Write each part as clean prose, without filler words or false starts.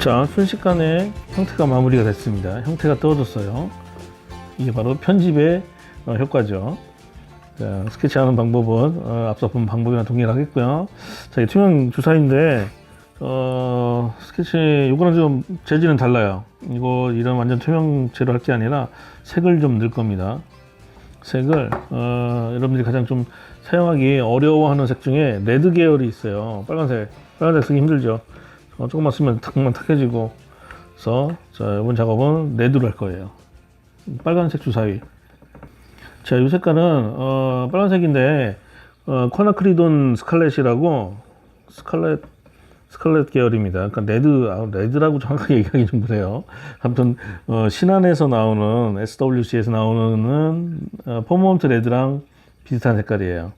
자, 순식간에 형태가 마무리가 됐습니다. 형태가 떠졌어요. 이게 바로 편집의 효과죠. 자, 스케치하는 방법은 앞서 본 방법이랑 동일하겠고요. 자, 이 투명 주사위인데 스케치 이거는 좀 재질은 달라요. 이거 이런 완전 투명체로 할 게 아니라 색을 좀 넣을 겁니다. 색을 여러분들이 가장 좀 사용하기 어려워하는 색 중에 레드 계열이 있어요. 빨간색 쓰기 힘들죠. 조금만 쓰면 탁만 탁해지고. 그래서 자, 이번 작업은 레드로 할 거예요. 빨간색 주사위. 자, 이 색깔은 빨간색인데 쿼나크리돈 스칼렛이라고 스칼렛 계열입니다. 그러니까 레드라고 정확하게 얘기하기 좀 그래요. 아무튼 신안에서 나오는 SWC에서 나오는 퍼머먼트 레드랑 비슷한 색깔이에요.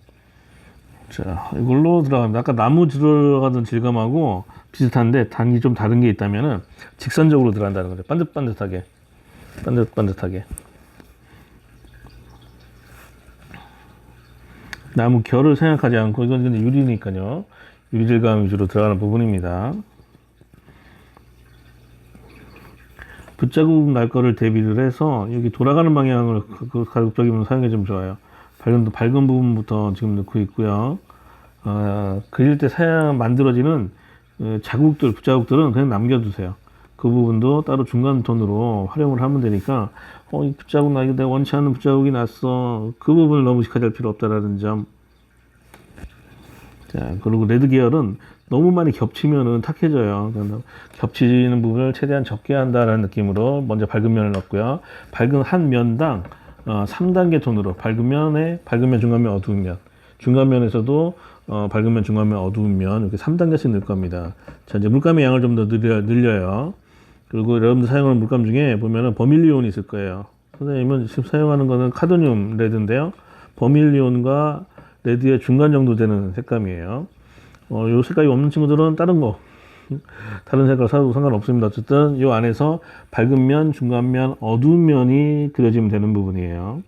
자, 이걸로 들어갑니다. 아까 나무 들어가던 질감하고 비슷한데 단지 좀 다른 게 있다면은 직선적으로 들어간다는 거죠. 반듯반듯하게. 나무 결을 생각하지 않고, 이건 근데 유리니까요. 유리 질감 위주로 들어가는 부분입니다. 붓자국 날 거를 대비를 해서 여기 돌아가는 방향을 가급적이면 사용해 주면 좋아요. 밝은 부분부터 지금 넣고 있고요. 그릴 때 만들어지는 붓자국들은 그냥 남겨두세요. 그 부분도 따로 중간 톤으로 활용을 하면 되니까, 이 붓자국 나게 내가 원치 않는 붓자국이 났어. 그 부분을 너무 의식할 필요 없다라는 점. 자, 그리고 레드 계열은 너무 많이 겹치면은 탁해져요. 겹치는 부분을 최대한 적게 한다라는 느낌으로 먼저 밝은 면을 넣고요. 밝은 한 면당 3단계 톤으로 밝은 면, 중간면, 어두운 면. 중간면에서도 밝은 면, 중간면, 어두운 면 이렇게 3단계씩 넣을 겁니다. 자, 이제 물감의 양을 좀 더 늘려요. 그리고 여러분들 사용하는 물감 중에 보면은 버밀리온이 있을 거예요. 선생님은 지금 사용하는 거는 카드뮴 레드인데요. 버밀리온과 레드의 중간 정도 되는 색감이에요. 요 색깔이 없는 친구들은 다른 색깔 사도 상관없습니다. 어쨌든 요 안에서 밝은 면, 중간 면, 어두운 면이 그려지면 되는 부분이에요.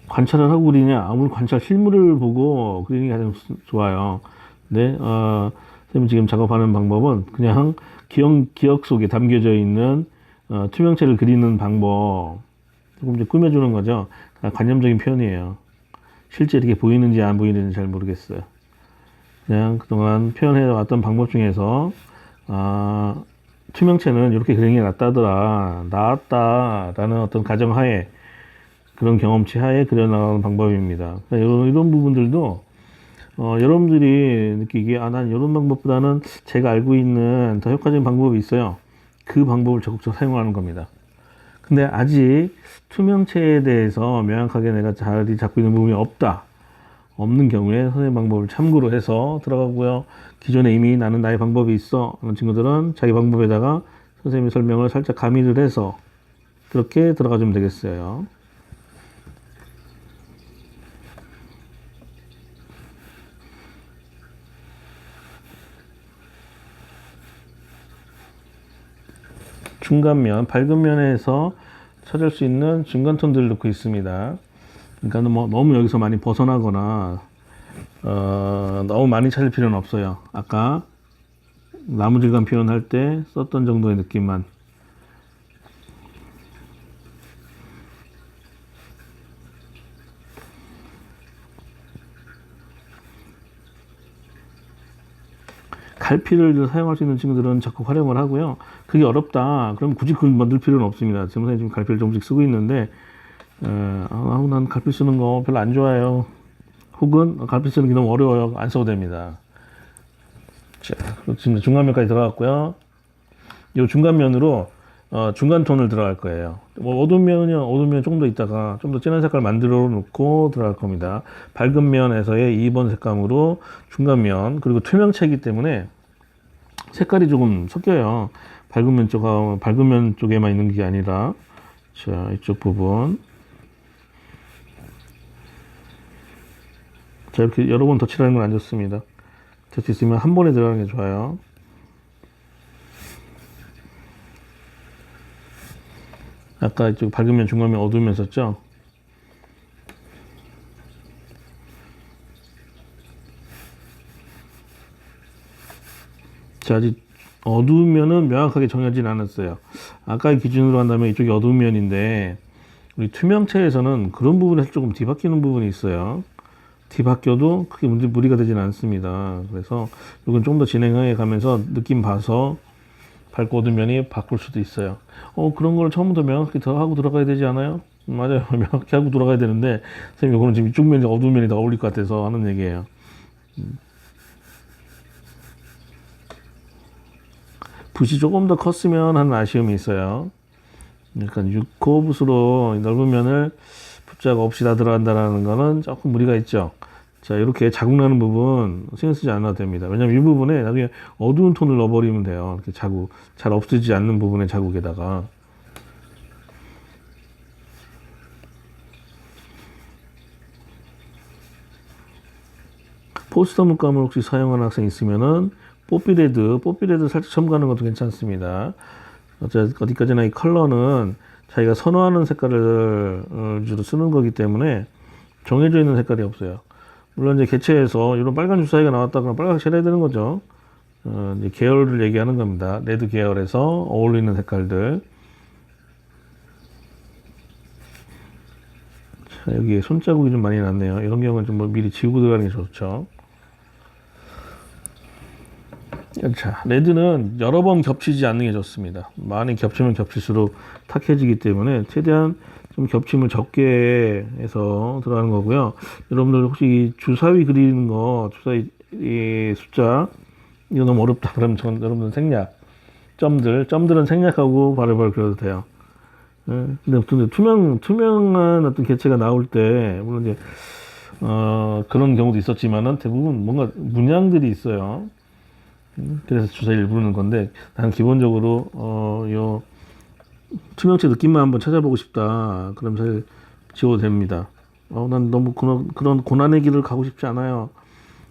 관찰을 하고 그리냐? 아무리 실물을 보고 그리는 게 가장 좋아요. 근데 선생님 지금 작업하는 방법은 그냥 기억 속에 담겨져 있는 투명체를 그리는 방법, 조금 이제 꾸며주는 거죠. 관념적인 표현이에요. 실제 이렇게 보이는지 안 보이는지 잘 모르겠어요. 그냥 그동안 표현해 왔던 방법 중에서 투명체는 이렇게 그리는 게 나았다라는 어떤 가정하에, 그런 경험치 하에 그려나가는 방법입니다. 이런 부분들도 여러분들이 느끼기에 난 이런 방법보다는 제가 알고 있는 더 효과적인 방법이 있어요. 그 방법을 적극적으로 사용하는 겁니다. 근데 아직 투명체에 대해서 명확하게 내가 자리 잡고 있는 부분이 없는 경우에 선생님 방법을 참고로 해서 들어가고요. 기존에 이미 나는 나의 방법이 있어 하는 친구들은 자기 방법에다가 선생님의 설명을 살짝 가미를 해서 그렇게 들어가주면 되겠어요. 중간면, 밝은 면에서 찾을 수 있는 중간 톤들을 넣고 있습니다. 그러니까 너무 여기서 많이 벗어나거나 너무 많이 찾을 필요는 없어요. 아까 나무 질감 표현할 때 썼던 정도의 느낌만. 갈피를 사용할 수 있는 친구들은 적극 활용을 하고요. 그게 어렵다. 그럼 굳이 그걸 만들 필요는 없습니다. 선생님 지금 갈피를 조금씩 쓰고 있는데, 난 갈피 쓰는 거 별로 안 좋아해요. 혹은 갈피 쓰는 게 너무 어려워요. 안 써도 됩니다. 자, 지금 중간면까지 들어갔고요. 이 중간면으로 중간 톤을 들어갈 거예요. 어두운 면은 조금 더 있다가 좀 더 진한 색깔 만들어 놓고 들어갈 겁니다. 밝은 면에서의 2번 색감으로 중간면, 그리고 투명체이기 때문에 색깔이 조금 섞여요. 밝은 면 쪽에만 있는 게 아니라. 자, 이쪽 부분. 자, 이렇게 여러 번 덧칠하는 건 안 좋습니다. 될 수 있으면 한 번에 들어가는 게 좋아요. 아까 이쪽 밝은 면, 중간 면, 어두운 면 썼죠? 자, 아직 어두운 면은 명확하게 정해진 않았어요. 아까의 기준으로 한다면 이쪽이 어두운 면인데 우리 투명체에서는 그런 부분에서 조금 뒤바뀌는 부분이 있어요. 뒤바뀌어도 크게 무리가 되지는 않습니다. 그래서 이건 좀 더 진행해 가면서 느낌 봐서 밝고 어두운 면이 바꿀 수도 있어요. 그런 걸 처음부터 명확히 더 하고 들어가야 되지 않아요? 맞아요. 명확히 하고 들어가야 되는데 선생님 이거는 지금 이쪽 면이 어두운 면이 더 어울릴 것 같아서 하는 얘기예요. 붓이 조금 더 컸으면 하는 아쉬움이 있어요. 그러니까 6호 붓으로 넓은 면을 붓자가 없이 다 들어간다는 거는 조금 무리가 있죠. 자, 이렇게 자국 나는 부분 신경 쓰지 않아도 됩니다. 왜냐면 이 부분에 나중에 어두운 톤을 넣어버리면 돼요. 이렇게 자국, 잘 없어지지 않는 부분의 자국에다가. 포스터 물감을 혹시 사용하는 학생 있으면은 뽀삐레드 살짝 첨가하는 것도 괜찮습니다. 어디까지나 이 컬러는 자기가 선호하는 색깔을 주로 쓰는 거기 때문에 정해져 있는 색깔이 없어요. 물론 이제 개체에서 이런 빨간 주사위가 나왔다 그러면 빨갛게 칠해야 되는 거죠. 이제 계열을 얘기하는 겁니다. 레드 계열에서 어울리는 색깔들. 자, 여기에 손자국이 좀 많이 났네요. 이런 경우는 좀 뭐 미리 지우고 들어가는 게 좋죠. 자, 레드는 여러 번 겹치지 않는 게 좋습니다. 많이 겹치면 겹칠수록 탁해지기 때문에 최대한 좀 겹침을 적게 해서 들어가는 거고요. 여러분들 혹시 주사위 그리는 거, 주사위 숫자 이거 너무 어렵다 그러면 여러분들 생략, 점들은 생략하고 바로바로 그려도 돼요. 근데 투명한 어떤 개체가 나올 때 물론 이제 그런 경우도 있었지만은 대부분 뭔가 문양들이 있어요. 그래서 주사위를 부르는 건데 나는 기본적으로 요 투명체 느낌만 한번 찾아보고 싶다. 그럼 사실 지워도 됩니다. 난 너무 그런 고난의 길을 가고 싶지 않아요.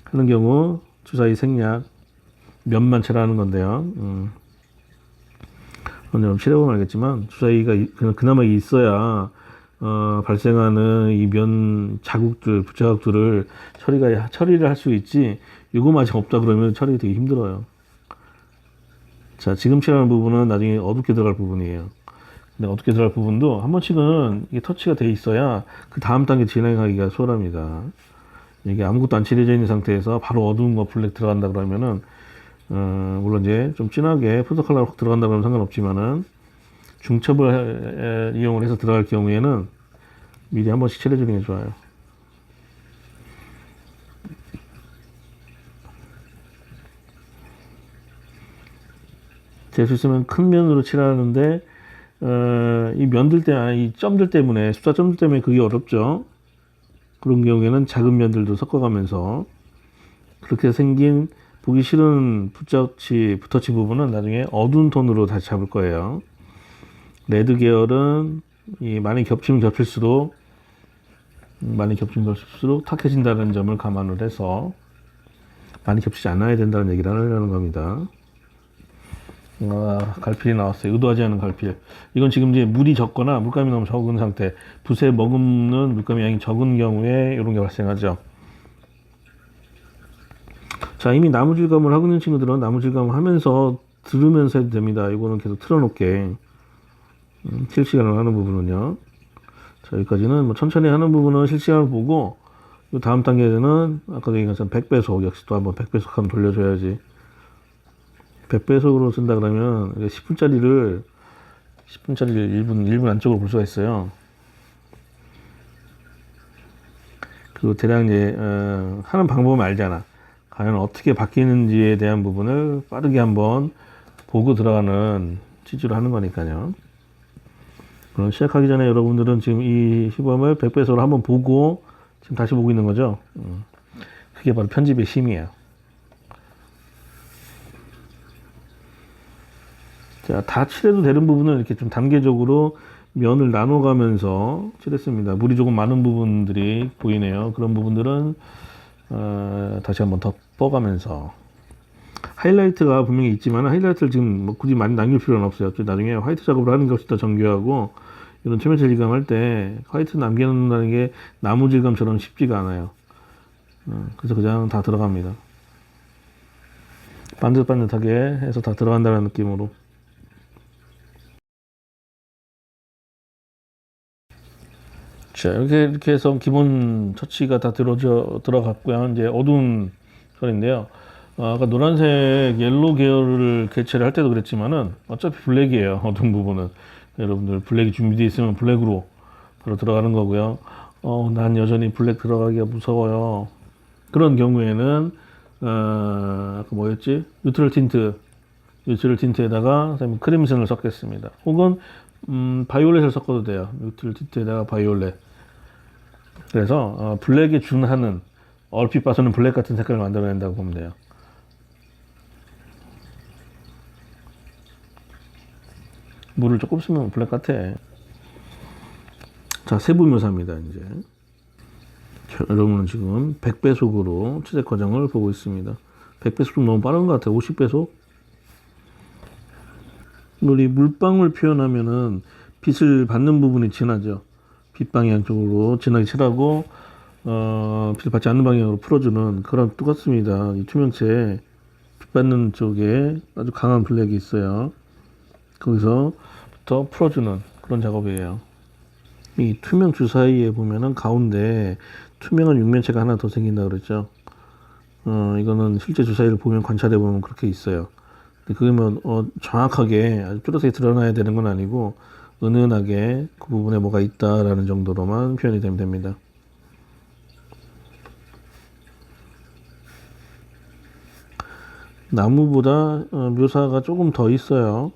하는 경우 주사위 생략 면만 칠하는 건데요. 여러분 칠해보면 알겠지만 주사위가 그나마 있어야 발생하는 이 면 자국들, 붓자국들을 처리를 할 수 있지. 이거만 아직 없다 그러면 처리가 되게 힘들어요. 자, 지금 칠하는 부분은 나중에 어둡게 들어갈 부분이에요. 근데 어둡게 들어갈 부분도 한 번씩은 이게 터치가 돼 있어야 그 다음 단계 진행하기가 수월합니다. 이게 아무것도 안 칠해져 있는 상태에서 바로 어두운 거 블랙 들어간다 그러면은 물론 이제 좀 진하게 푸드 컬러가 확 들어간다 그러면 상관없지만은 중첩을 이용을 해서 들어갈 경우에는 미리 한 번씩 칠해주는 게 좋아요. 될 수 있으면 큰 면으로 칠하는데 이 면들 때문에 이 점들 때문에 숫자 점들 때문에 그게 어렵죠. 그런 경우에는 작은 면들도 섞어가면서 그렇게 생긴 보기 싫은 붓터치 부분은 나중에 어두운 톤으로 다시 잡을 거예요. 레드 계열은 많이 겹치면 겹칠수록 탁해진다는 점을 감안을 해서 많이 겹치지 않아야 된다는 얘기를 하려는 겁니다. 갈필이 나왔어요. 의도하지 않은 갈필. 이건 지금 이제 물이 적거나 물감이 너무 적은 상태, 붓에 머금는 물감의 양이 적은 경우에 이런 게 발생하죠. 자, 이미 나무 질감을 하고 있는 친구들은 나무 질감을 하면서 들으면서 해도 됩니다. 이거는 계속 틀어놓게. 실시간으로 하는 부분은요. 자, 여기까지는 뭐 천천히 하는 부분은 실시간으로 보고, 이 다음 단계는 아까도 얘기한 것처럼 100배속, 역시 또 한번 100배속 한번 돌려줘야지. 100배속으로 쓴다 그러면 10분짜리를 1분 안쪽으로 볼 수가 있어요. 그리고 대략 이제 하는 방법을 알잖아. 과연 어떻게 바뀌는지에 대한 부분을 빠르게 한번 보고 들어가는 취지로 하는 거니까요. 그럼 시작하기 전에 여러분들은 지금 이 시범을 100배속으로 한번 보고 지금 다시 보고 있는 거죠. 그게 바로 편집의 힘이에요. 자, 다 칠해도 되는 부분은 이렇게 좀 단계적으로 면을 나눠가면서 칠했습니다. 물이 조금 많은 부분들이 보이네요. 그런 부분들은 다시 한번 덮어가면서 하이라이트가 분명히 있지만 하이라이트를 지금 뭐 굳이 많이 남길 필요는 없어요. 나중에 화이트 작업을 하는 것이 더 정교하고 이런 투명체 질감 할 때 화이트 남겨놓는다는 게 나무 질감처럼 쉽지가 않아요. 그래서 그냥 다 들어갑니다. 반듯반듯하게 해서 다 들어간다는 느낌으로. 자, 이렇게 해서 기본 터치가 다 들어갔고요. 이제 어두운 선인데요. 아까 노란색 옐로우 계열을 개체를 할 때도 그랬지만은 어차피 블랙이에요. 어두운 부분은. 여러분들 블랙이 준비되어 있으면 블랙으로 바로 들어가는 거고요. 난 여전히 블랙 들어가기가 무서워요. 그런 경우에는 아까 뭐였지? 뉴트럴 틴트에다가 크림슨을 섞겠습니다. 혹은 바이올렛을 섞어도 돼요. 뉴트럴 틴트에다가 바이올렛. 그래서 블랙에 준하는, 얼핏 봐서는 블랙 같은 색깔을 만들어낸다고 보면 돼요. 물을 조금 쓰면 블랙 같아. 자, 세부 묘사입니다. 이제 여러분은 지금 100배속으로 채색 과정을 보고 있습니다. 100배속 좀 너무 빠른 것 같아요. 50배속. 우리 물방울 표현하면은 빛을 받는 부분이 진하죠. 빛 방향 쪽으로 진하게 칠하고 빛을 받지 않는 방향으로 풀어주는 그런 똑같습니다. 이 투명체에 빛 받는 쪽에 아주 강한 블랙이 있어요. 거기서부터 풀어주는 그런 작업이에요. 이 투명 주사위에 보면은 가운데 투명한 육면체가 하나 더 생긴다 그랬죠. 이거는 실제 주사위를 보면 관찰해 보면 그렇게 있어요. 그러면 정확하게 아주 뚜렷하게 드러나야 되는 건 아니고 은은하게 그 부분에 뭐가 있다라는 정도로만 표현이 되면 됩니다. 나무보다 묘사가 조금 더 있어요.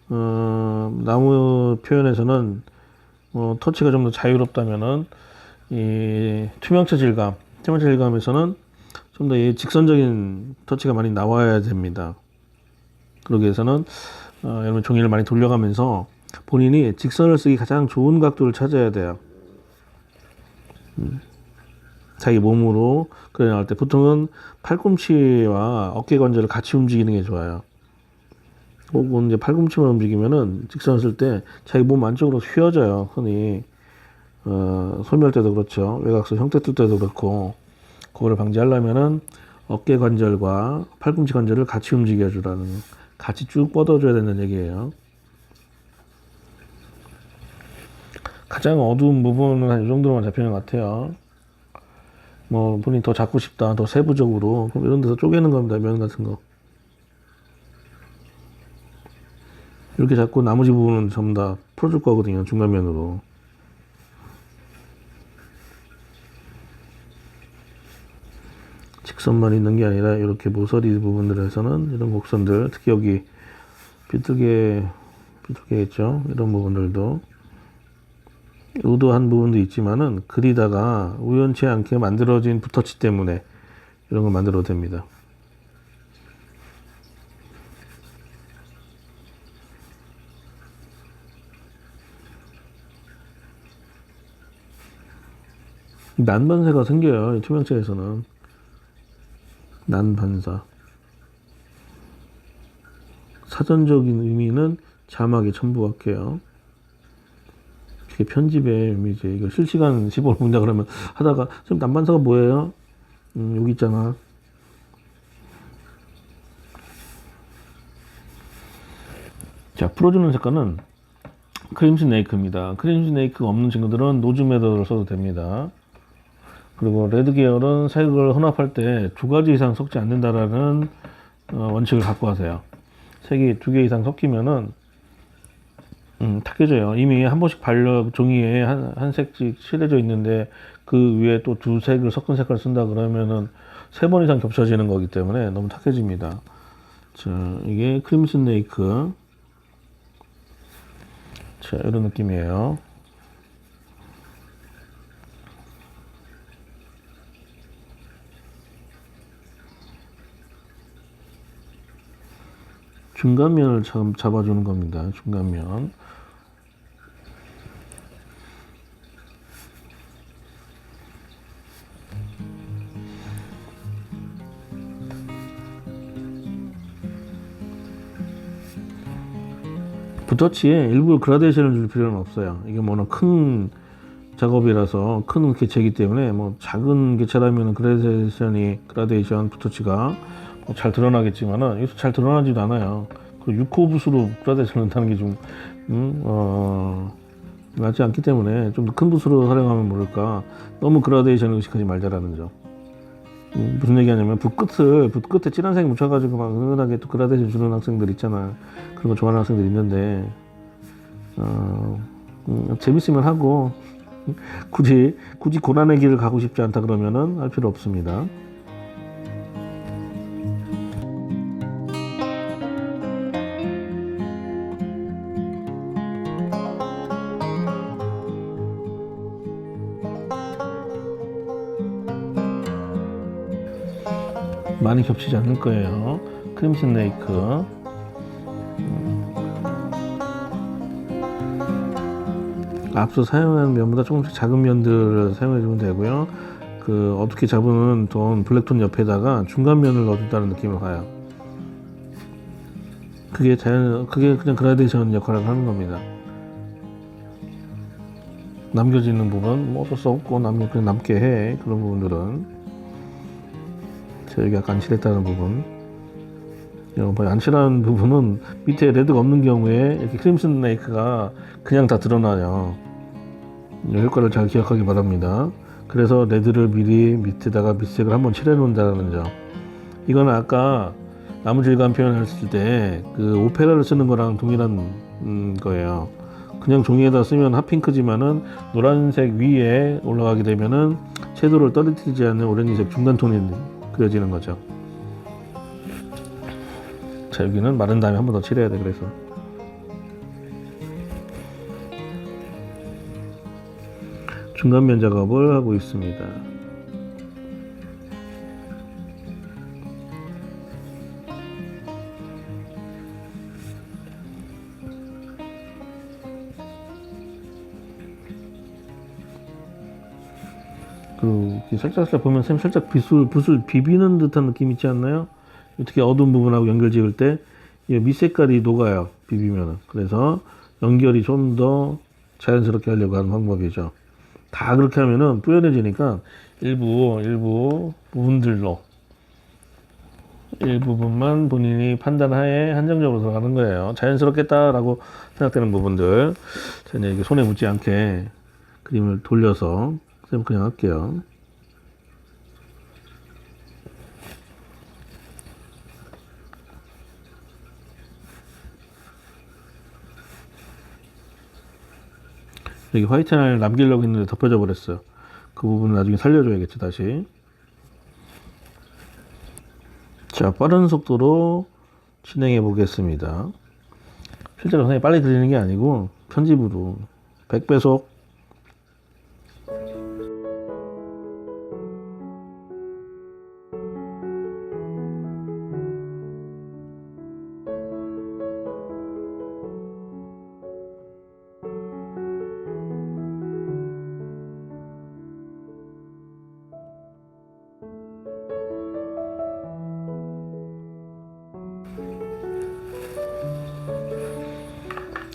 나무 표현에서는 터치가 좀 더 자유롭다면은 이 투명체 질감에서는 좀 더 직선적인 터치가 많이 나와야 됩니다. 그러기 위해서는 여러분 종이를 많이 돌려가면서 본인이 직선을 쓰기 가장 좋은 각도를 찾아야 돼요. 자기 몸으로 그래 나갈 때 보통은 팔꿈치와 어깨 관절을 같이 움직이는 게 좋아요. 혹은 이제 팔꿈치만 움직이면은 직선을 쓸 때 자기 몸 안쪽으로 휘어져요. 흔히 소멸 때도 그렇죠. 외곽선 형태 뜰 때도 그렇고 그거를 방지하려면은 어깨 관절과 팔꿈치 관절을 같이 움직여주라는, 같이 쭉 뻗어줘야 된다는 얘기예요. 가장 어두운 부분은 한 이 정도로만 잡히는 것 같아요. 뭐 본인이 더 잡고 싶다, 더 세부적으로, 그럼 이런 데서 쪼개는 겁니다. 면 같은 거 이렇게 잡고 나머지 부분은 전부 다 풀어줄 거거든요. 중간면으로. 직선만 있는 게 아니라 이렇게 모서리 부분들에서는 이런 곡선들, 특히 여기 비뚤게 있죠. 이런 부분들도 의도한 부분도 있지만은 그리다가 우연치 않게 만들어진 붓터치 때문에 이런 걸 만들어도 됩니다. 난반사가 생겨요. 이 투명체에서는 난반사. 사전적인 의미는 자막에 첨부할게요. 이게 편집의 의미지. 이거 실시간 시범을 본다 그러면 하다가 지금 난반사가 뭐예요? 여기 있잖아. 자, 풀어주는 색깔은 크림슨 네이크입니다. 크림슨 네이크가 없는 친구들은 노즈 메더를 써도 됩니다. 그리고 레드 계열은 색을 혼합할 때 2가지 이상 섞지 않는다라는 원칙을 갖고 하세요. 색이 2개 이상 섞이면은 탁해져요. 이미 한 번씩 종이에 한 색씩 칠해져 있는데 그 위에 또 2색을 섞은 색깔을 쓴다 그러면은 3번 이상 겹쳐지는 거기 때문에 너무 탁해집니다. 자, 이게 크림슨 네이크. 자, 이런 느낌이에요. 중간면을 잡아주는 겁니다. 중간면. 붓터치에 일부러 그라데이션을 줄 필요는 없어요. 이게 뭐는 큰 작업이라서 큰 개체이기 때문에 뭐 작은 개체라면 그라데이션 붓터치가 잘 드러나겠지만은 여기서 잘 드러나지도 않아요. 그 6호 붓으로 그라데이션을 한다는 게 좀 맞지 않기 때문에 좀 더 큰 붓으로 활용하면 모를까. 너무 그라데이션을 의식하지 말자라는 점. 무슨 얘기하냐면 붓 끝에 진한 색 묻혀가지고 막 은은하게 또 그라데이션 주는 학생들 있잖아. 그런 거 좋아하는 학생들 있는데 재밌으면 하고 굳이 고난의 길을 가고 싶지 않다 그러면은 할 필요 없습니다. 많이 겹치지 않을 거예요. 크림슨 레이크. 앞서 사용한 면보다 조금씩 작은 면들을 사용해 주면 되고요. 그 어둡게 잡은 톤 블랙톤 옆에다가 중간 면을 넣어준다는 느낌을 가요. 그게 그냥 그라데이션 역할을 하는 겁니다. 남겨지는 부분 뭐 어쩔 수 없고 그냥 남게 해. 그런 부분들은 여기 약간 칠했다는 부분, 안 칠한 부분은 밑에 레드가 없는 경우에 이렇게 크림슨 레이크가 그냥 다 드러나요. 이 효과를 잘 기억하기 바랍니다. 그래서 레드를 미리 밑에다가 밑색을 한번 칠해 놓는다는 점. 이거는 아까 나무 질감 표현했을 때 그 오페라를 쓰는 거랑 동일한 거예요. 그냥 종이에다 쓰면 핫핑크지만은 노란색 위에 올라가게 되면은 채도를 떨어뜨리지 않는 오렌지색 중간 톤이 그려지는 거죠. 자, 여기는 마른 다음에 한 번 더 칠해야 돼. 그래서 중간면 작업을 하고 있습니다. 살짝 보면 살짝 붓을 비비는 듯한 느낌 있지 않나요? 특히 어두운 부분하고 연결 지을 때 밑색깔이 녹아요. 비비면은. 그래서 연결이 좀 더 자연스럽게 하려고 하는 방법이죠. 다 그렇게 하면은 뿌연해지니까 일부 부분들로 일부분만 본인이 판단하에 한정적으로 들어가는 거예요. 자연스럽겠다라고 생각되는 부분들. 자, 이제 손에 묻지 않게 그림을 돌려서 그냥 할게요. 여기 화이트 라인을 남기려고 했는데 덮여져 버렸어요. 그 부분을 나중에 살려줘야겠죠, 다시. 자, 빠른 속도로 진행해 보겠습니다. 실제로 선생님이 빨리 그리는 게 아니고 편집으로 100배속.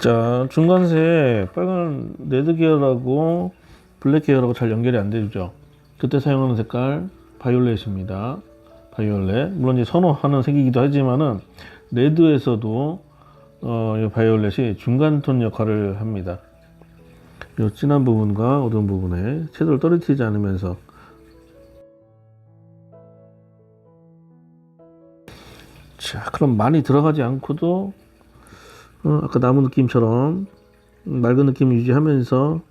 자, 중간색 빨간 레드 계열하고 블랙 계열하고 잘 연결이 안 되죠. 그때 사용하는 색깔 바이올렛입니다. 바이올렛. 물론 이제 선호하는 색이기도 하지만은 레드에서도 이 바이올렛이 중간 톤 역할을 합니다. 이 진한 부분과 어두운 부분에 채도를 떨어뜨리지 않으면서. 자, 그럼 많이 들어가지 않고도 아까 나무 느낌처럼 맑은 느낌 유지하면서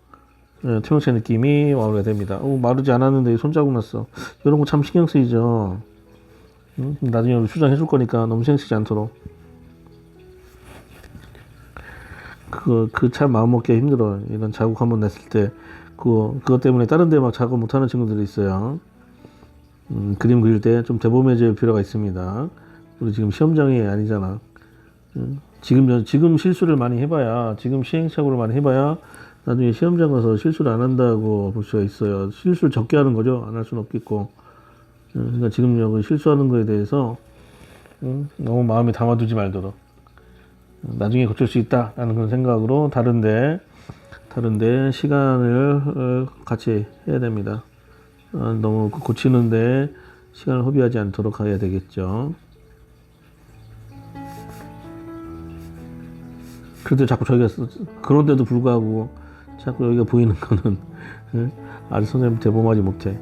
투명체 느낌이 마무리가 됩니다. 마르지 않았는데 손자국 났어. 이런 거 참 신경 쓰이죠. 나중에 수정해 줄 거니까 너무 신경 쓰지 않도록. 참 마음 먹기가 힘들어. 이런 자국 한번 냈을 때 그것 때문에 다른 데 막 작업 못하는 친구들이 있어요. 그림 그릴 때 좀 대범해질 필요가 있습니다. 우리 지금 시험장이 아니잖아. 지금 실수를 많이 해봐야, 지금 시행착오를 많이 해봐야 나중에 시험장 가서 실수를 안 한다고 볼 수가 있어요. 실수를 적게 하는 거죠. 안 할 수는 없겠고. 그러니까 지금 여기 실수하는 거에 대해서 너무 마음에 담아두지 말도록. 나중에 고칠 수 있다라는 그런 생각으로 다른데 시간을 같이 해야 됩니다. 너무 고치는데 시간을 허비하지 않도록 해야 되겠죠. 그런데 자꾸 저희가 그런데도 불구하고 자꾸 여기가 보이는 거는 아직 선생님 대범하지 못해.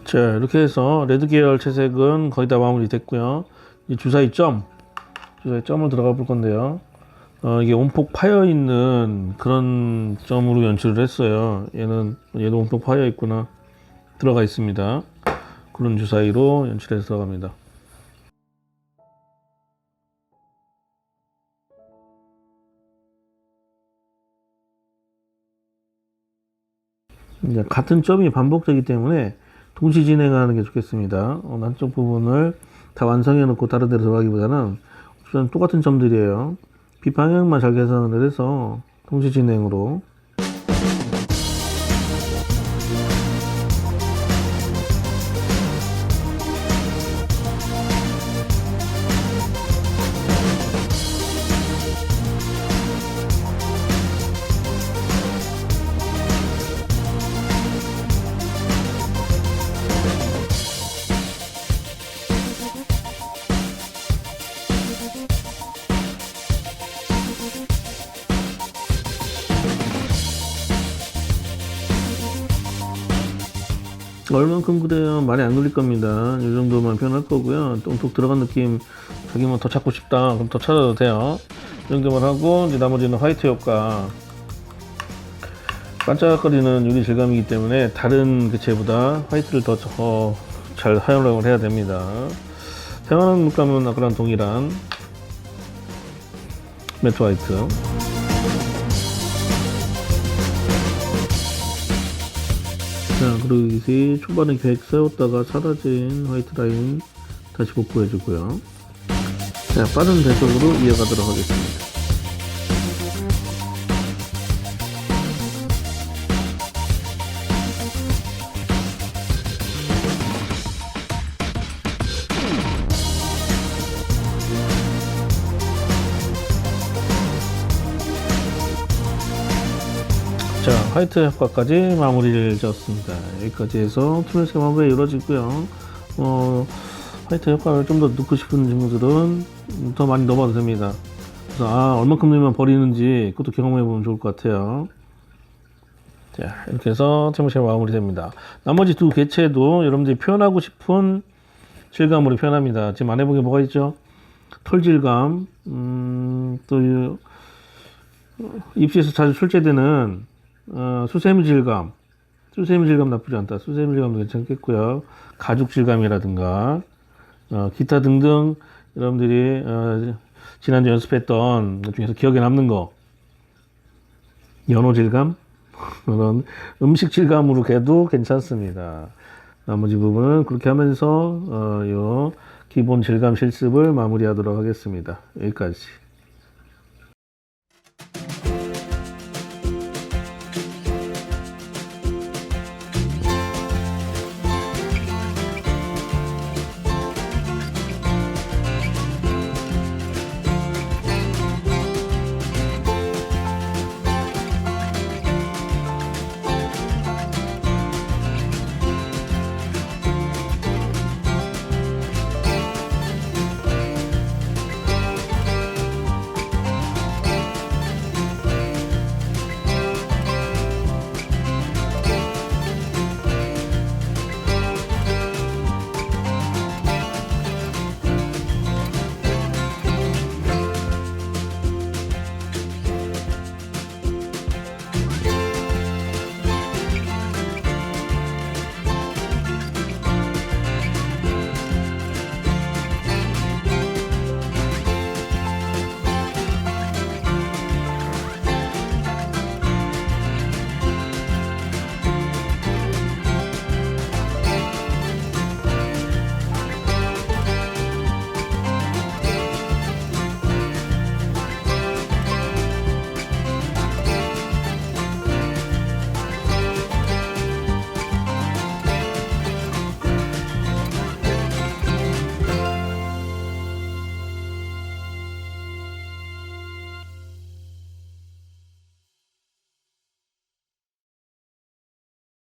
자, 이렇게 해서 레드 계열 채색은 거의 다 마무리 됐고요. 이 주사위 점을 들어가 볼 건데요. 이게 온폭 파여 있는 그런 점으로 연출을 했어요. 얘도 온폭 파여 있구나. 들어가 있습니다. 그런 주사위로 연출해서 들어갑니다. 이제 같은 점이 반복되기 때문에 동시 진행하는 게 좋겠습니다. 한쪽 부분을 다 완성해 놓고 다른 데로 들어가기보다는 우선 똑같은 점들이에요. 비방향만 잘 계산을 해서 동시 진행으로. 얼만큼 그래요? 많이 안 걸릴 겁니다. 이 정도만 표현할 거고요. 똥톡 들어간 느낌 자기만 더 찾고 싶다 그럼 더 찾아도 돼요. 이 정도만 하고 이제 나머지는 화이트 효과. 반짝거리는 유리 질감이기 때문에 다른 개체보다 화이트를 더 잘 활용을 해야 됩니다. 사용하는 물감은 아까랑 동일한 매트 화이트. 자, 그리고 이제 초반에 계획 세웠다가 사라진 화이트 라인 다시 복구해주고요. 자, 빠른 배속으로 이어가도록 하겠습니다. 자, 화이트 효과까지 마무리를 지었습니다. 여기까지 해서 투명색 마무리가 이루어지고요. 화이트 효과를 좀 더 넣고 싶은 친구들은 더 많이 넣어봐도 됩니다. 그래서 얼만큼 넣으면 버리는지 그것도 경험해보면 좋을 것 같아요. 자, 이렇게 해서 투명색 마무리 됩니다. 나머지 두 개체도 여러분들이 표현하고 싶은 질감으로 표현합니다. 지금 안 해본 게 뭐가 있죠? 털 질감, 또 입시에서 자주 출제되는 수세미 질감 나쁘지 않다. 수세미 질감도 괜찮겠고요. 가죽 질감이라든가 기타 등등 여러분들이 지난주 연습했던 것 중에서 기억에 남는 거, 연어 질감 그런 음식 질감으로 해도 괜찮습니다. 나머지 부분은 그렇게 하면서 요 기본 질감 실습을 마무리하도록 하겠습니다. 여기까지.